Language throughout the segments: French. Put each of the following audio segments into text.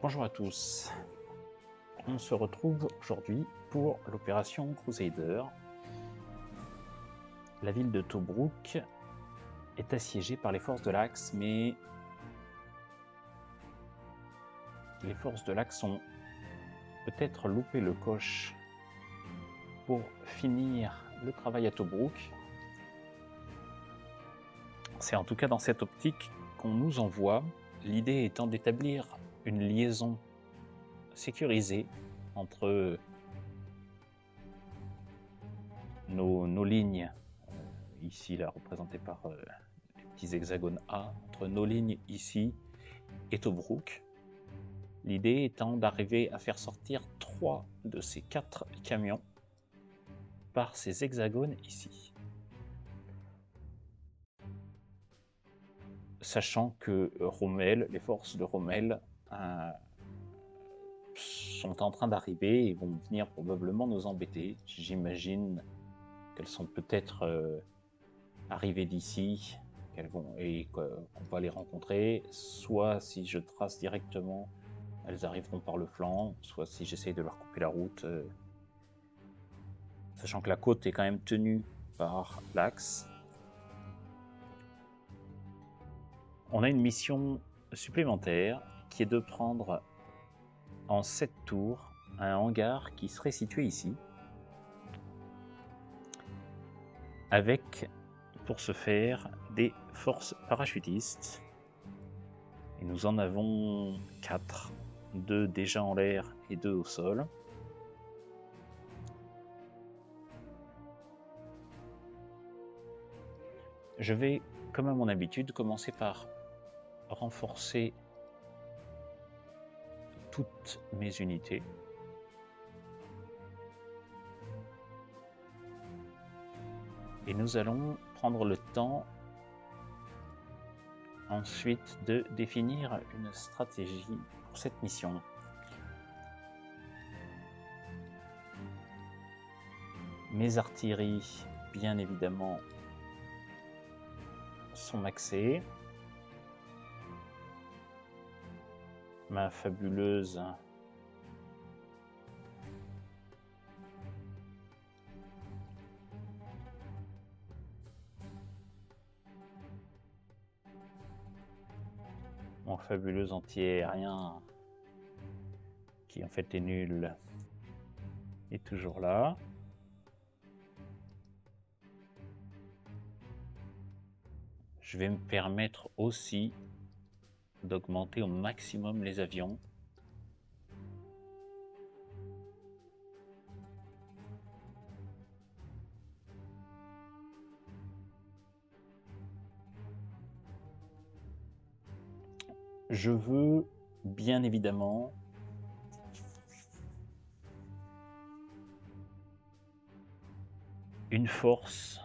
Bonjour à tous, on se retrouve aujourd'hui pour l'opération Crusader. La ville de Tobrouk est assiégée par les forces de l'Axe, mais les forces de l'Axe ont peut-être loupé le coche pour finir le travail à Tobrouk. C'est en tout cas dans cette optique qu'on nous envoie, l'idée étant d'établir une liaison sécurisée entre nos lignes, ici là représentées par les petits hexagones A, entre nos lignes ici et Tobrouk. L'idée étant d'arriver à faire sortir 3 de ces 4 camions par ces hexagones ici. Sachant que Rommel, les forces de Rommel sont en train d'arriver et vont venir probablement nous embêter. J'imagine qu'elles sont peut-être arrivées d'ici, et qu'on va les rencontrer, soit si je trace directement, elles arriveront par le flanc, soit si j'essaye de leur couper la route, sachant que la côte est quand même tenue par l'Axe. On a une mission supplémentaire qui est de prendre en 7 tours un hangar qui serait situé ici, avec pour ce faire des forces parachutistes, et nous en avons 4, 2 déjà en l'air et 2 au sol. Je vais, comme à mon habitude, commencer par renforcer toutes mes unités. Et nous allons prendre le temps ensuite de définir une stratégie pour cette mission. Mes artilleries, bien évidemment, sont maxées. Ma fabuleuse mon fabuleux anti-aérien, qui en fait est nul, est toujours là. Je vais me permettre aussi d'augmenter au maximum les avions. Je veux bien évidemment une force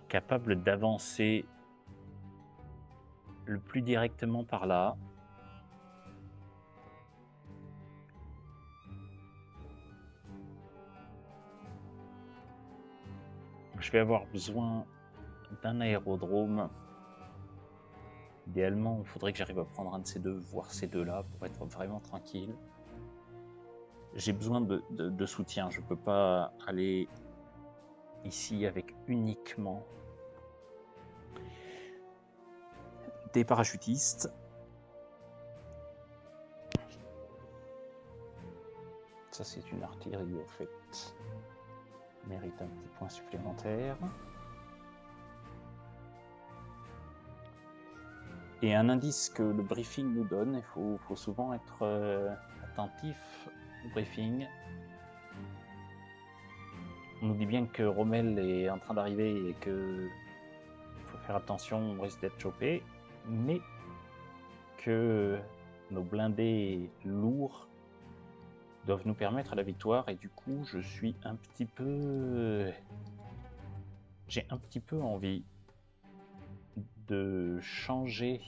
capable d'avancer le plus directement par là. Je vais avoir besoin d'un aérodrome. Idéalement, il faudrait que j'arrive à prendre un de ces deux, voire ces deux-là, pour être vraiment tranquille. J'ai besoin de soutien. Je ne peux pas aller ici avec uniquement des parachutistes. Ça, c'est une artillerie, au fait. Mérite un petit point supplémentaire. Et un indice que le briefing nous donne, il faut souvent être attentif au briefing. On nous dit bien que Rommel est en train d'arriver et que faut faire attention, on risque d'être chopé, mais que nos blindés lourds doivent nous permettre la victoire, et du coup je suis un petit peu... J'ai un petit peu envie de changer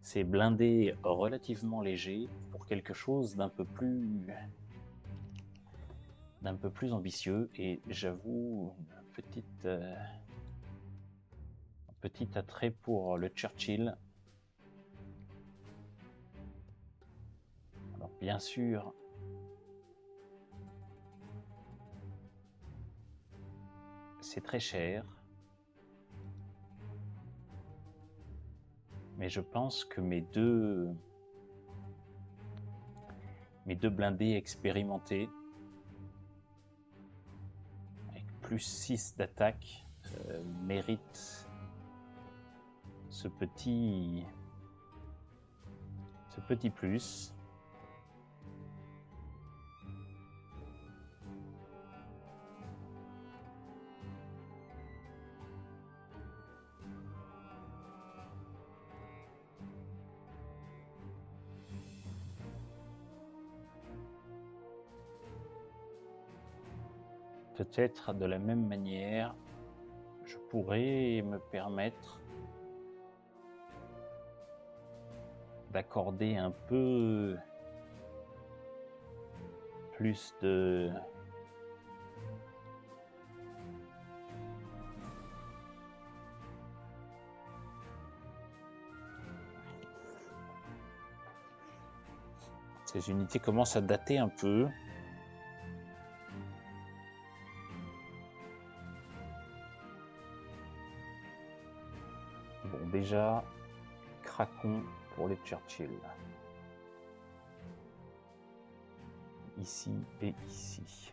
ces blindés relativement légers pour quelque chose d'un peu plus ambitieux, et j'avoue un petit attrait pour le Churchill. bien sûr, c'est très cher. Mais je pense que mes deux blindés expérimentés, avec plus 6 d'attaque, méritent ce petit plus. Peut-être de la même manière, je pourrais me permettre d'accorder un peu plus de ces unités commencent à dater un peu. Bon, déjà, craquons pour les Churchill. Ici et ici.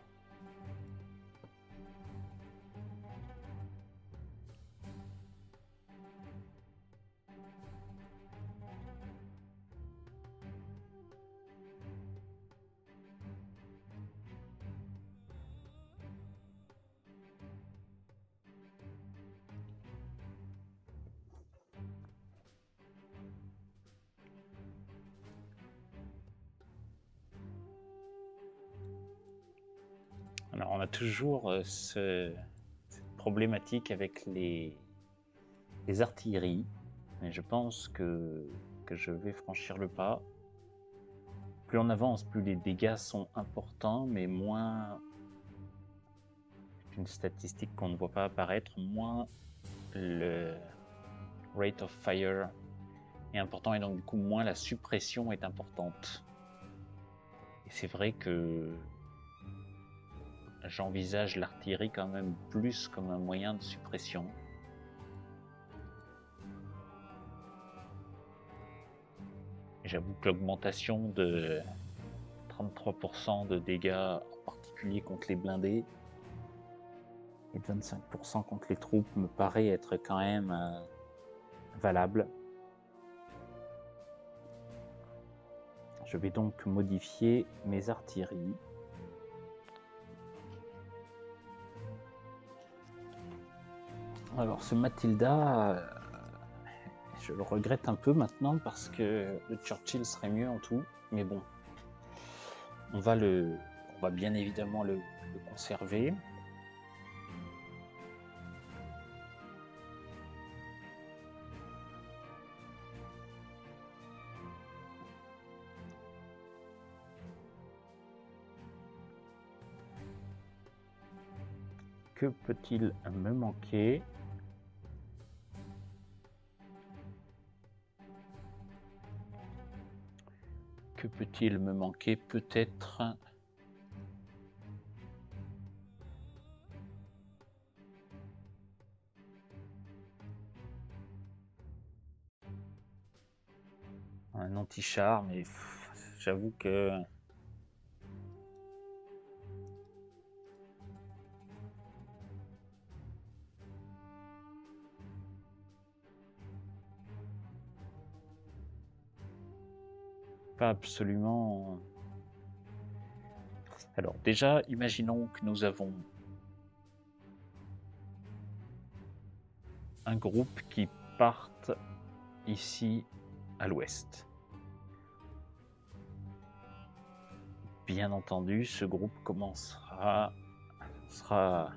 Alors, on a toujours cette problématique avec les artilleries, mais je pense que je vais franchir le pas. Plus on avance, plus les dégâts sont importants, mais moins, c'est une statistique qu'on ne voit pas apparaître, moins le rate of fire est important, et donc du coup moins la suppression est importante. Et c'est vrai que j'envisage l'artillerie quand même plus comme un moyen de suppression. J'avoue que l'augmentation de 33% de dégâts, en particulier contre les blindés, et de 25% contre les troupes, me paraît être quand même valable. Je vais donc modifier mes artilleries. Alors ce Matilda, je le regrette un peu maintenant parce que le Churchill serait mieux en tout, mais bon, on va bien évidemment le conserver. Que peut-il me manquer ? Que peut-il me manquer ? Peut-être un anti-char, mais j'avoue que pas absolument. Alors déjà, imaginons que nous avons un groupe qui parte ici à l'ouest. Bien entendu, ce groupe sera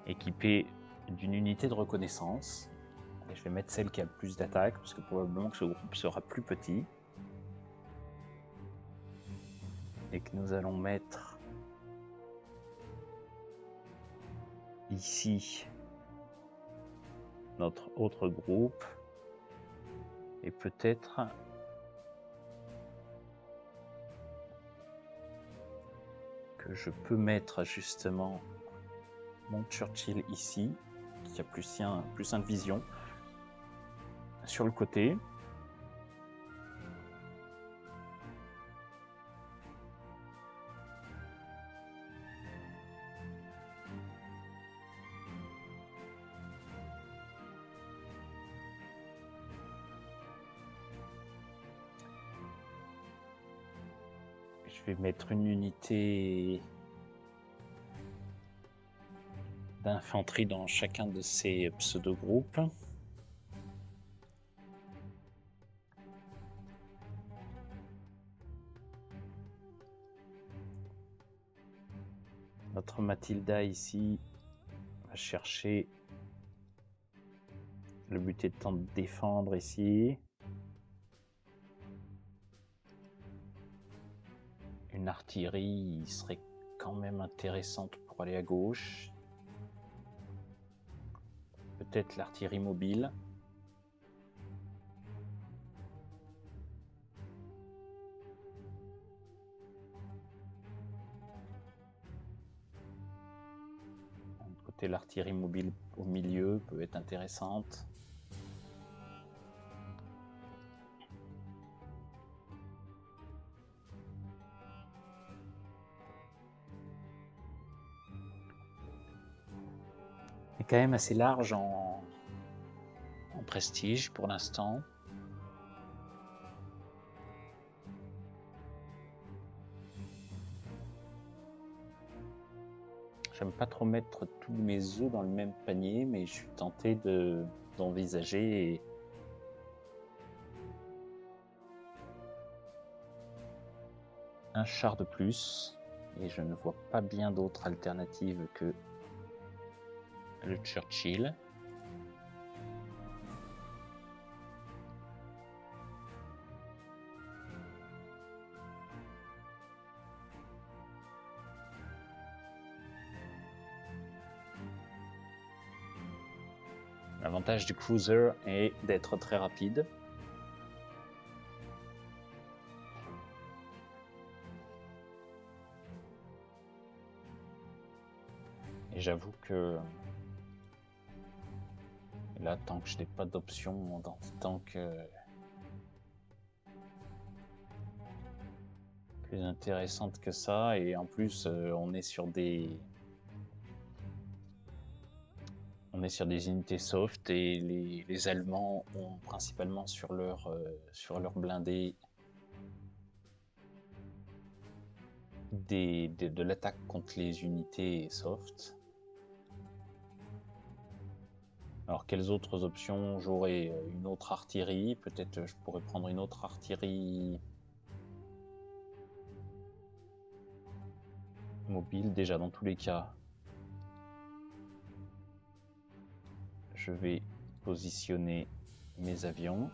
équipé d'une unité de reconnaissance. Et je vais mettre celle qui a le plus d'attaque, parce que probablement que ce groupe sera plus petit. Et que nous allons mettre ici notre autre groupe. Et peut-être que je peux mettre justement mon Churchill ici, qui a plus un de vision, sur le côté. Je vais mettre une unité d'infanterie dans chacun de ces pseudo-groupes. Notre Mathilda ici va chercher. Le but étant de défendre ici. Une artillerie serait quand même intéressante pour aller à gauche. Peut-être l'artillerie mobile. D'un côté, l'artillerie mobile au milieu peut être intéressante. C'est quand même assez large en prestige pour l'instant. J'aime pas trop mettre tous mes œufs dans le même panier, mais je suis tenté d'envisager un char de plus, et je ne vois pas bien d'autre alternative que le Churchill. L'avantage du cruiser est d'être très rapide. Et j'avoue que là, tant que je n'ai pas d'option, tant que plus intéressante que ça, et en plus on est sur des unités soft, et les Allemands ont principalement sur leur blindés de l'attaque contre les unités soft. Alors quelles autres options? J'aurais une autre artillerie, peut-être je pourrais prendre une autre artillerie mobile. Déjà dans tous les cas, je vais positionner mes avions.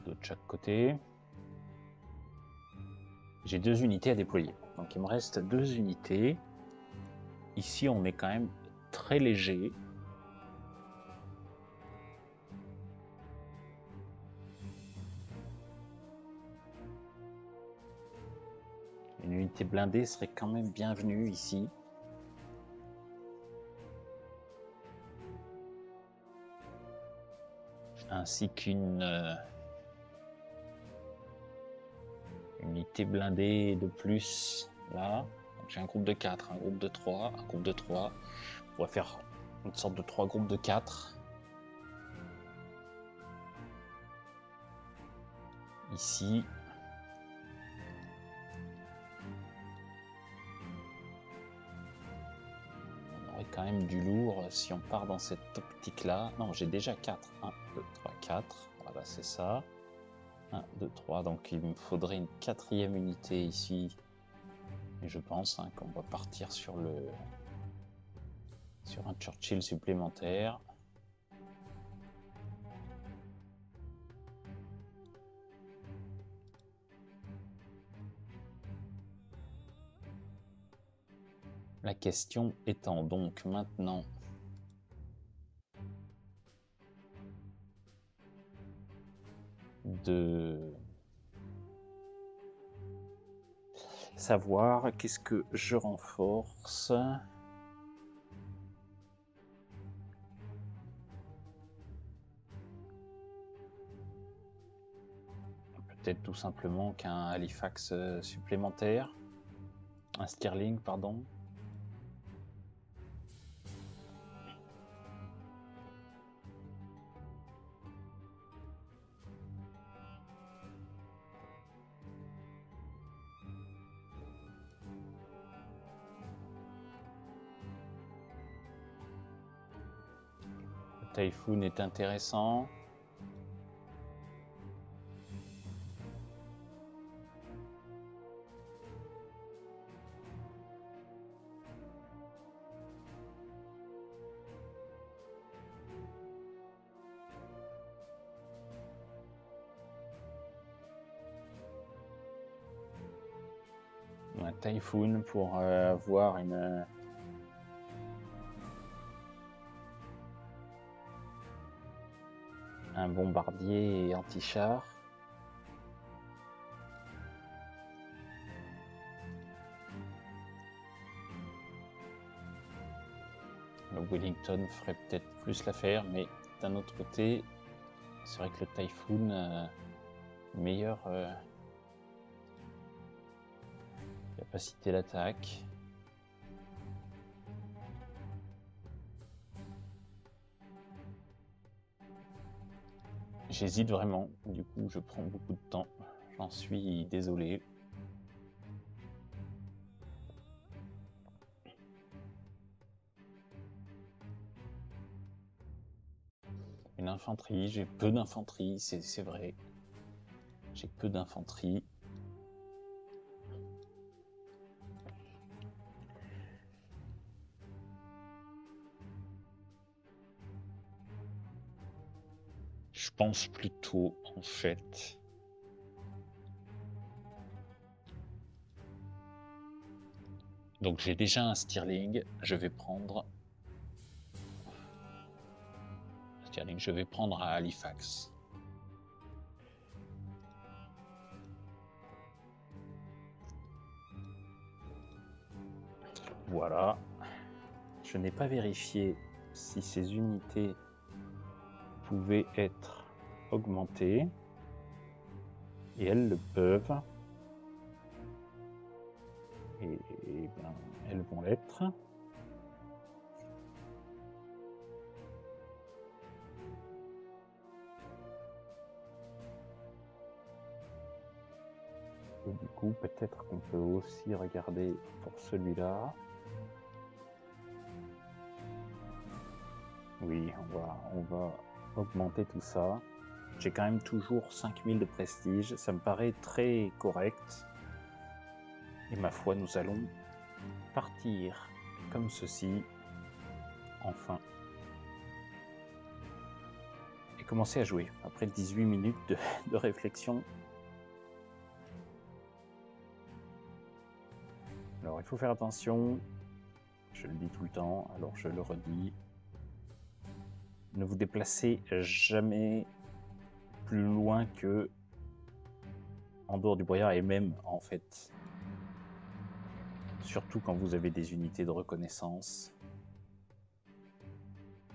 De chaque côté. J'ai 2 unités à déployer. Donc il me reste 2 unités. Ici on est quand même très léger. Une unité blindée serait quand même bienvenue ici. Ainsi qu'une unité blindée de plus là. J'ai un groupe de 4, un groupe de 3, un groupe de 3. On va faire une sorte de 3 groupes de 4. Ici. On aurait quand même du lourd si on part dans cette optique-là. Non, j'ai déjà 4. 1, 2, 3, 4. Voilà, c'est ça. 1, 2, 3. Donc il me faudrait une 4e unité ici. Et je pense qu'on va partir sur un Churchill supplémentaire. La question étant donc maintenant de savoir qu'est-ce que je renforce. Peut-être tout simplement qu'un Halifax supplémentaire. Un Stirling, pardon. Le Typhoon est intéressant. Un Typhoon pour avoir un bombardier et anti-char. Le Wellington ferait peut-être plus l'affaire, mais d'un autre côté, c'est vrai que le Typhoon meilleure capacité d'attaque. J'hésite vraiment, du coup je prends beaucoup de temps, j'en suis désolé. Une infanterie, j'ai peu d'infanterie, c'est vrai. J'ai peu d'infanterie. Je pense plutôt, en fait, donc j'ai déjà un Stirling, je vais prendre Stirling, je vais prendre à Halifax. Voilà. Je n'ai pas vérifié si ces unités pouvaient être augmentées. Et elles le peuvent. Et bien, elles vont l'être. Et du coup, peut-être qu'on peut aussi regarder pour celui-là. Oui, on va augmenter tout ça. J'ai quand même toujours 5000 de prestige, ça me paraît très correct. Et ma foi, nous allons partir comme ceci, enfin. Et commencer à jouer, après 18 minutes de réflexion. Alors il faut faire attention, je le dis tout le temps, alors je le redis. Ne vous déplacez jamais plus loin que en dehors du brouillard, et même en fait, surtout quand vous avez des unités de reconnaissance.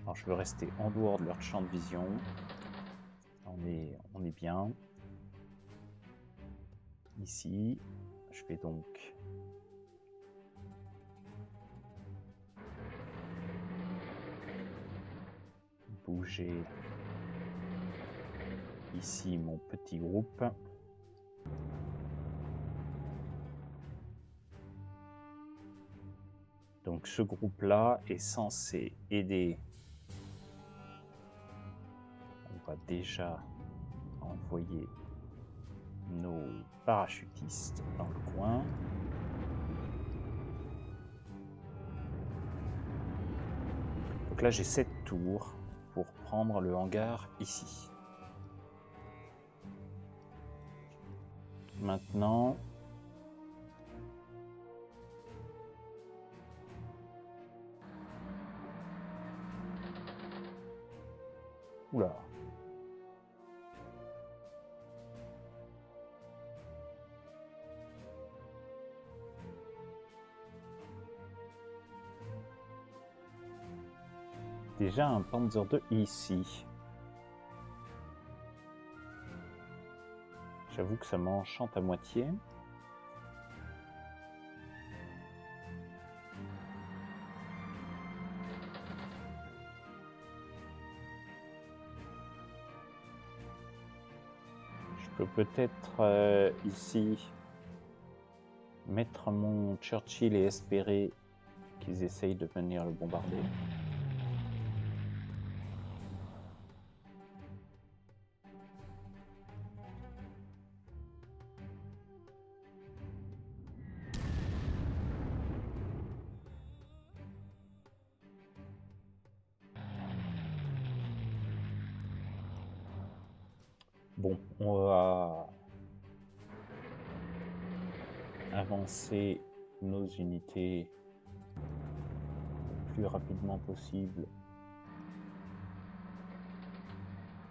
Alors je veux rester en dehors de leur champ de vision. On est bien. Ici, je vais donc bouger ici mon petit groupe. Donc ce groupe-là est censé aider. On va déjà envoyer nos parachutistes dans le coin. Donc là j'ai 7 tours pour prendre le hangar ici. Maintenant, oula. déjà un Panzer II ici. J'avoue que ça m'enchante à moitié. Je peux peut-être ici mettre mon Churchill et espérer qu'ils essayent de venir le bombarder. Bon, on va avancer nos unités le plus rapidement possible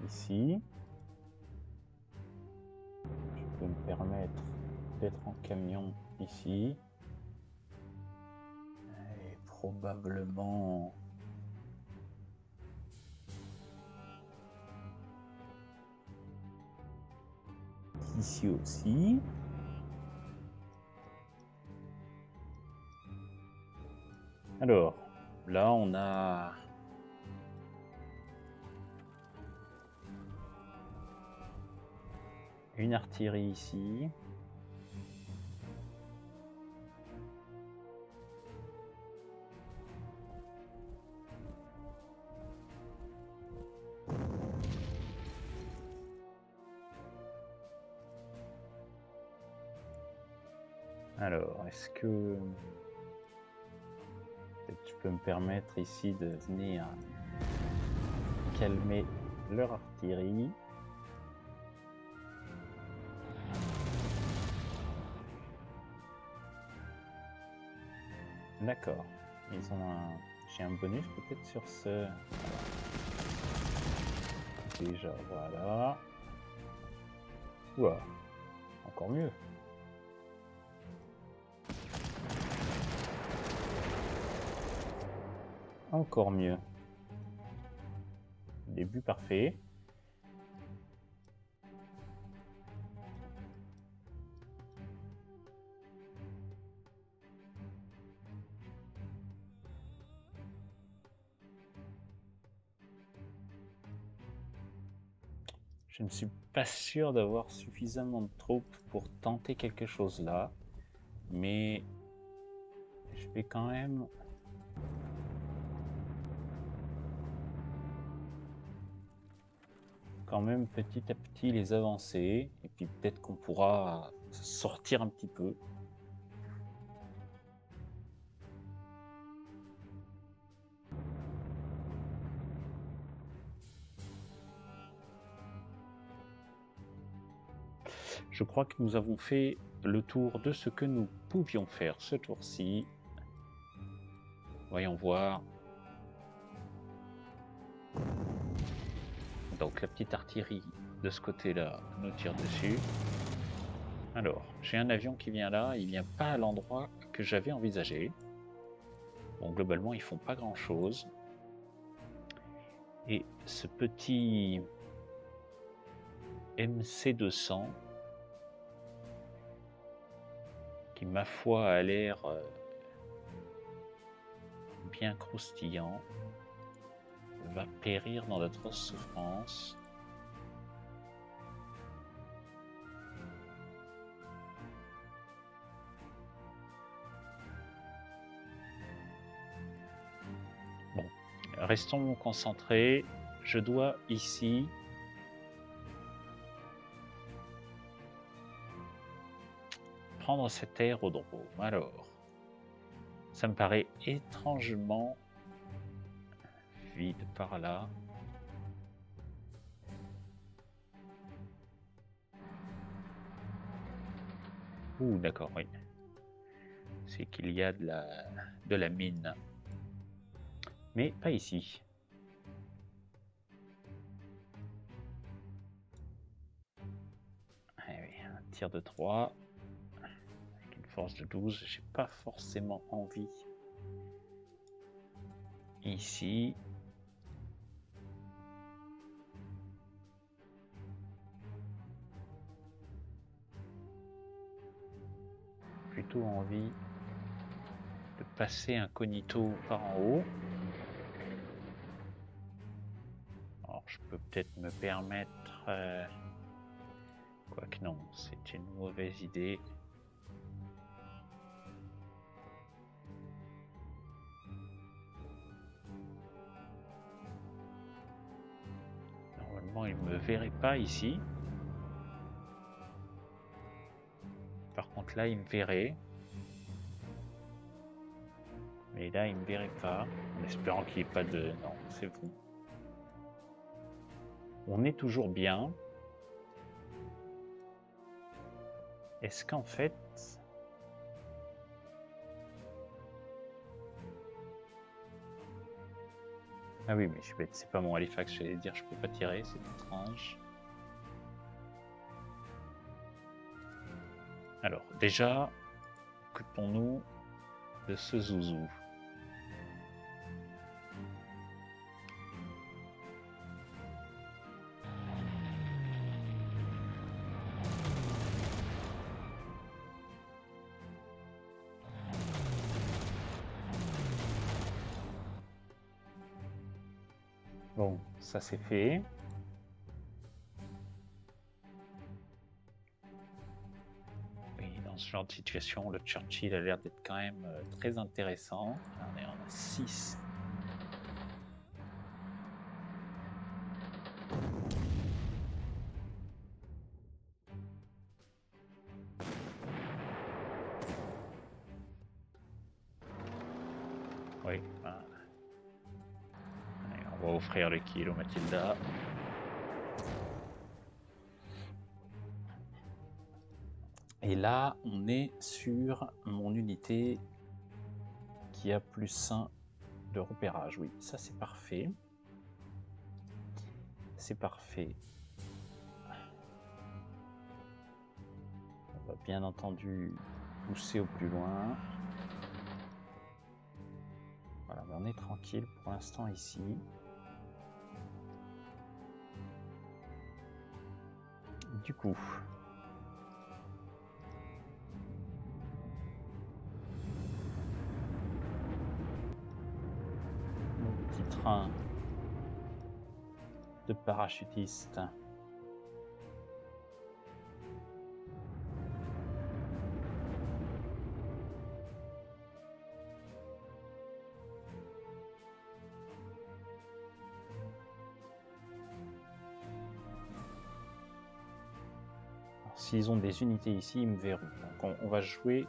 ici. Je peux me permettre d'être en camion ici. Et probablement ici aussi. Alors, là on a une artillerie ici. Alors, est-ce que peut-être je peux me permettre ici de venir calmer leur artillerie? D'accord. Ils ont un... J'ai un bonus peut-être sur ce... Déjà, voilà. Ouah, encore mieux. Encore mieux. Début parfait. Je ne suis pas sûr d'avoir suffisamment de troupes pour tenter quelque chose là, mais je vais quand même... petit à petit les avancer, et puis peut-être qu'on pourra sortir un petit peu. Je crois que nous avons fait le tour de ce que nous pouvions faire ce tour-ci. Voyons voir. Donc la petite artillerie de ce côté-là nous tire dessus. Alors, j'ai un avion qui vient là, il vient pas à l'endroit que j'avais envisagé. Bon, globalement, ils font pas grand-chose. Et ce petit MC200, qui ma foi a l'air bien croustillant, va périr dans d'atroces souffrances. Bon, restons concentrés. Je dois ici prendre cet aérodrome. Alors, ça me paraît étrangement vide par là. Ouh, d'accord, oui. C'est qu'il y a de la mine. Mais pas ici. Ah oui, un tir de 3. Avec une force de 12. J'ai pas forcément envie. Ici. plutôt envie de passer incognito par en haut. Alors je peux peut-être me permettre... Quoique non, c'est une mauvaise idée. Normalement, il ne me verrait pas ici. Par contre, là, il me verrait. Mais là, il ne me verrait pas. En espérant qu'il n'y ait pas de... Non, c'est bon. On est toujours bien. Est-ce qu'en fait... Ah oui, mais je suis bête, c'est pas mon Halifax, j'allais dire je peux pas tirer, c'est étrange. Alors, déjà, occupons-nous de ce zouzou. Bon, ça c'est fait. Oui, dans ce genre de situation, le Churchill a l'air d'être quand même très intéressant. Là, on a 6. Oui, voilà. Allez, on va offrir le kill au Mathilda. Et là, on est sur mon unité qui a +1 de repérage. Oui, ça c'est parfait. C'est parfait. On va bien entendu pousser au plus loin. Voilà, mais on est tranquille pour l'instant ici. Du coup... train de parachutistes. S'ils ont des unités ici, ils me verront. Donc on va jouer...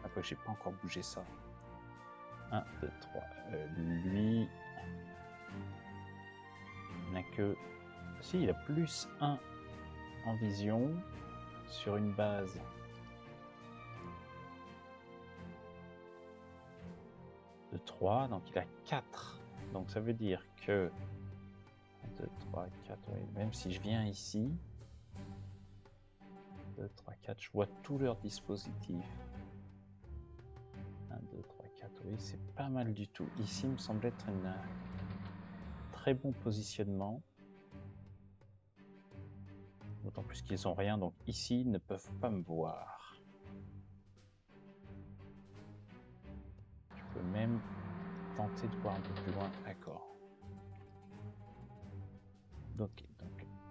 Après, j'ai pas encore bougé ça. 1, 2, 3. Lui... Il n'a que... Si, il a +1 en vision sur une base. De 3, donc il a 4. Donc ça veut dire que... 1, 2, 3, 4, oui. Même si je viens ici... 2, 3, 4, je vois tout leur dispositif. 1, 2, 3, 4, oui, c'est pas mal du tout. Ici, il me semble être un très bon positionnement. D'autant plus qu'ils n'ont rien, donc ici, ils ne peuvent pas me voir. Je peux même tenter de voir un peu plus loin. D'accord. Donc,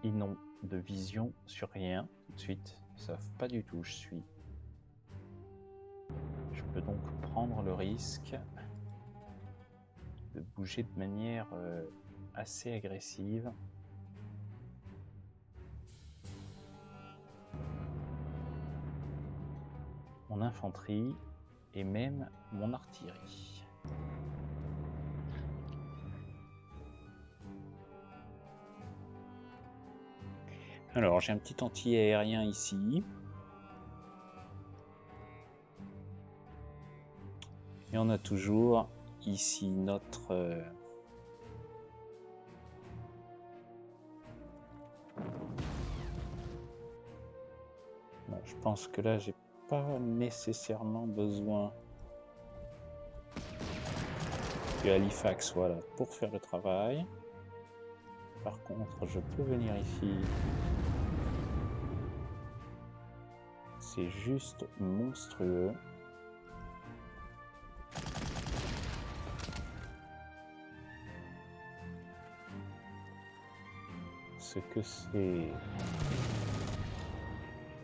ils n'ont de vision sur rien tout de suite. Ils ne savent pas du tout où je suis. Je peux donc prendre le risque de bouger de manière assez agressive. Mon infanterie et même mon artillerie. Alors, j'ai un petit anti-aérien ici. Et on a toujours ici notre... Bon, je pense que là, j'ai pas nécessairement besoin de Halifax, voilà, pour faire le travail. Par contre, je peux venir ici. C'est juste monstrueux. ce que c'est...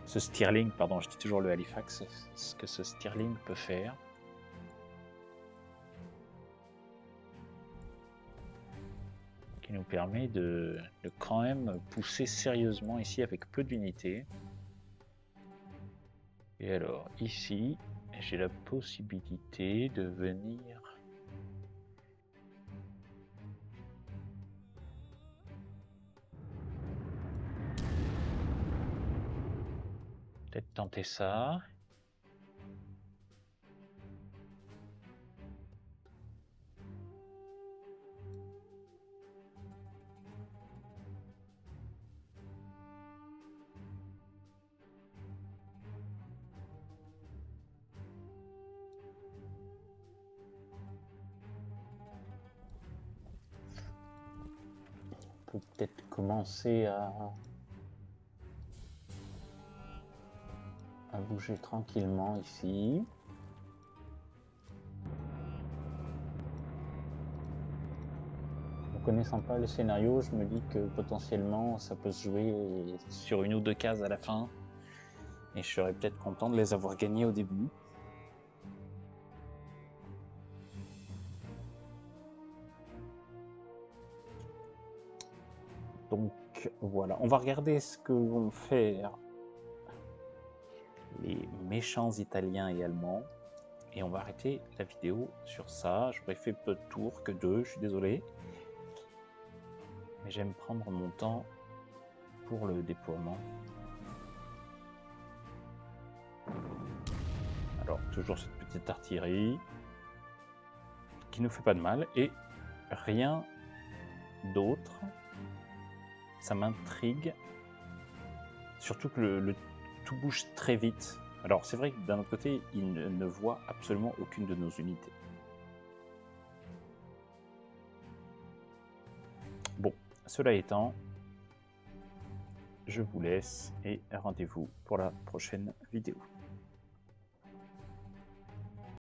Ce Stirling, pardon, je dis toujours le Halifax, ce que ce Stirling peut faire. Qui nous permet de quand même pousser sérieusement ici avec peu d'unités. Et alors, ici, j'ai la possibilité de venir... Peut-être tenter ça. On peut peut-être commencer à bouger tranquillement ici. Ne connaissant pas le scénario, je me dis que potentiellement ça peut se jouer sur une ou deux cases à la fin. Et je serais peut-être content de les avoir gagnés au début. Donc voilà, on va regarder ce que vont faire les méchants italiens et allemands. Et on va arrêter la vidéo sur ça. J'aurais fait peu de tours, que 2, je suis désolé. Mais j'aime prendre mon temps pour le déploiement. Alors, toujours cette petite artillerie qui ne fait pas de mal et rien d'autre. Ça m'intrigue. Surtout que le tout bouge très vite. Alors, c'est vrai que d'un autre côté, il ne voit absolument aucune de nos unités. Bon, cela étant, je vous laisse et rendez-vous pour la prochaine vidéo.